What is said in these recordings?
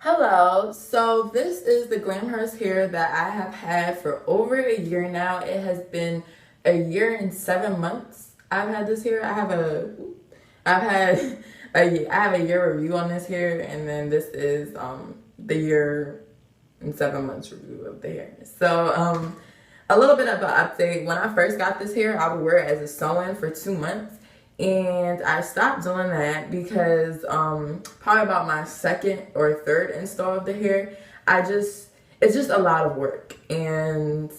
Hello, so this is the Glamhairous hair that I have had for over a year now. It has been a year and 7 months I've had this hair. I've had I have a year review on this hair, and then this is the year and 7 months review of the hair. So a little bit of an update. When I first got this hair, I would wear it as a sew-in for 2 months. And I stopped doing that because probably about my second or third install of the hair, it's just a lot of work and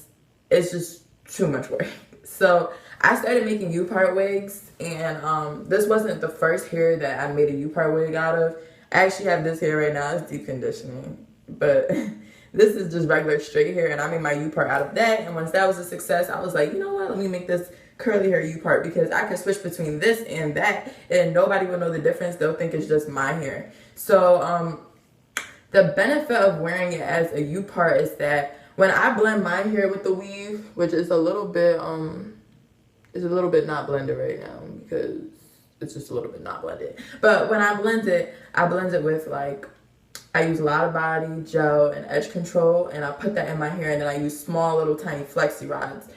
it's just too much work. So I started making U-part wigs, and this wasn't the first hair that I made a U-part wig out of. I actually have this hair right now. It's deep conditioning, but this is just regular straight hair, and I made my U-part out of that. And once that was a success, I was like, you know what, let me make this curly hair U-part, because I can switch between this and that and nobody will know the difference. They'll think it's just my hair. So the benefit of wearing it as a U-part is that when I blend my hair with the weave, which is a little bit not blended right now because it's just a little bit not blended. But when I blend it with, like, I use a lot of body, gel, and edge control, and I put that in my hair, and then I use small little tiny flexi rods.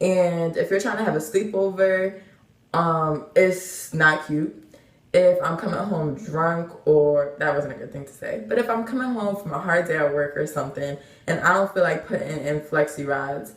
And if you're trying to have a sleepover, it's not cute. If I'm coming home drunk, or that wasn't a good thing to say, but if I'm coming home from a hard day at work or something, and I don't feel like putting in flexi rods,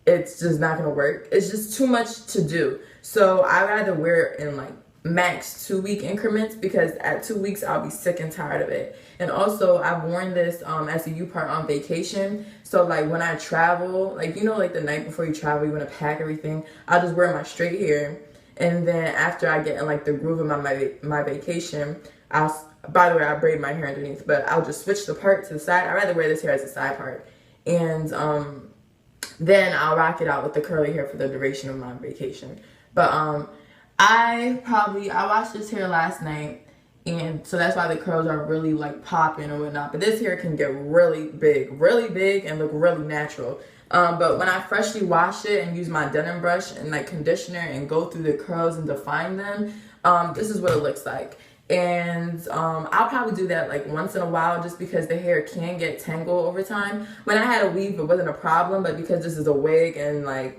it's just not gonna work. It's just too much to do. So I rather wear it in like max 2 week increments, because at 2 weeks I'll be sick and tired of it. And also I've worn this as a U-part on vacation. So like when I travel, like, you know, like the night before you travel, you want to pack everything, I'll just wear my straight hair, and then after I get in like the groove of my vacation, by the way, I braid my hair underneath, but I'll just switch the part to the side. I'd rather wear this hair as a side part, and then I'll rock it out with the curly hair for the duration of my vacation. But I washed this hair last night, and so that's why the curls are really like popping and whatnot. But this hair can get really big and look really natural. But when I freshly wash it and use my denim brush and like conditioner and go through the curls and define them, this is what it looks like. And I'll probably do that like once in a while, just because the hair can get tangled over time. When I had a weave, it wasn't a problem, but because this is a wig, and I'm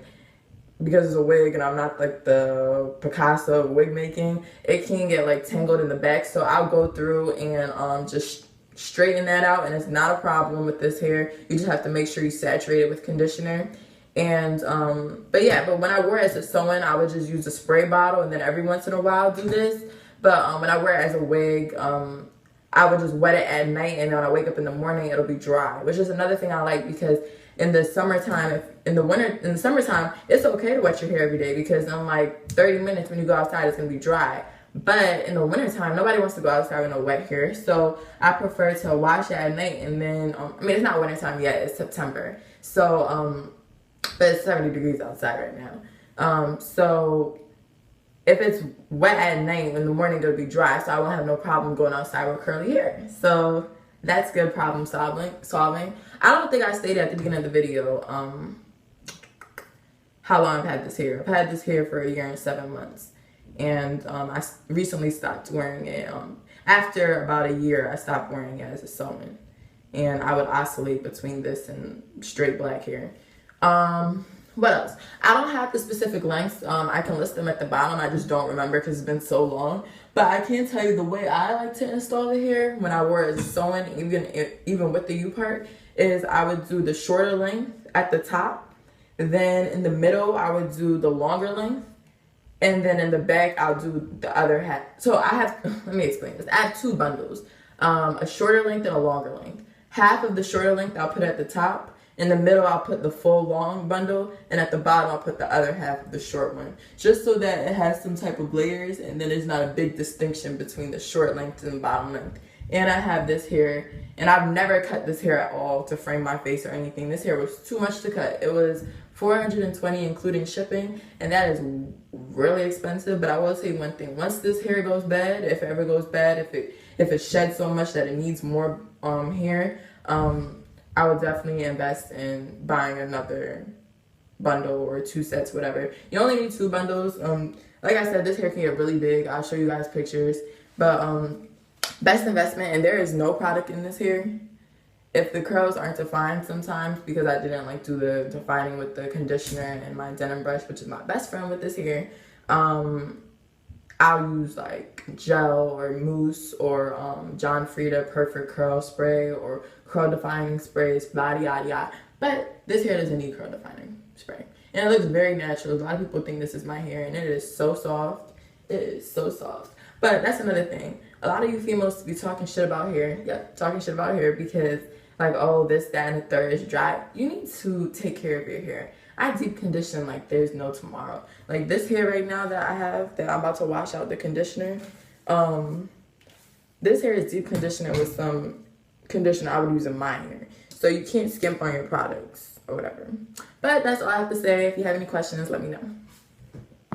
not like the Picasso of wig making, it can get like tangled in the back. So I'll go through and just straighten that out, and it's not a problem with this hair. You just have to make sure you saturate it with conditioner. And but when I wear it as a sew-in, I would just use a spray bottle, and then every once in a while do this. But when I wear it as a wig, I would just wet it at night, and then when I wake up in the morning, it'll be dry, which is another thing I like, because in the summertime, in the summertime, it's okay to wet your hair every day, because in like 30 minutes when you go outside, it's gonna be dry. But in the wintertime, nobody wants to go outside with no wet hair, so I prefer to wash it at night. And then it's not wintertime yet, it's September, so but it's 70 degrees outside right now. So if it's wet at night, in the morning it'll be dry, so I won't have no problem going outside with curly hair. So that's good problem solving. I don't think I stated at the beginning of the video how long I've had this hair. I've had this hair for a year and 7 months. And I recently stopped wearing it. After about a year, I stopped wearing it as a sew-in. And I would oscillate between this and straight black hair. What else? I don't have the specific lengths. I can list them at the bottom. I just don't remember because it's been so long. But I can tell you the way I like to install the hair when I wear it as a sew-in, even with the U-part, is I would do the shorter length at the top. Then in the middle, I would do the longer length. And then in the back, I'll do the other half. So let me explain this. I have two bundles, a shorter length and a longer length. Half of the shorter length I'll put at the top. In the middle, I'll put the full long bundle, and at the bottom, I'll put the other half of the short one, just so that it has some type of layers, and then there's not a big distinction between the short length and the bottom length. And I have this hair, and I've never cut this hair at all to frame my face or anything. This hair was too much to cut. It was $420 including shipping, and that is really expensive. But I will say one thing: once this hair goes bad, if it ever goes bad, if it sheds so much that it needs more hair, I would definitely invest in buying another bundle or 2 sets, whatever. You only need 2 bundles. Like I said, this hair can get really big. I'll show you guys pictures. But Best investment, and there is no product in this hair. If the curls aren't defined sometimes, because I didn't like do the defining with the conditioner and my denim brush, which is my best friend with this hair, I'll use like gel or mousse or John Frieda Perfect Curl Spray or curl defining sprays, yada yada yada. But this hair doesn't need curl defining spray. And it looks very natural. A lot of people think this is my hair, and it is so soft. It is so soft. But that's another thing. A lot of you females be talking shit about hair. Yep, talking shit about hair because like, oh, this, that, and the third is dry. You need to take care of your hair. I deep condition like there's no tomorrow. Like this hair right now that I have, that I'm about to wash out the conditioner, this hair is deep conditioner with some conditioner I would use in my hair. So you can't skimp on your products or whatever. But that's all I have to say. If you have any questions, let me know.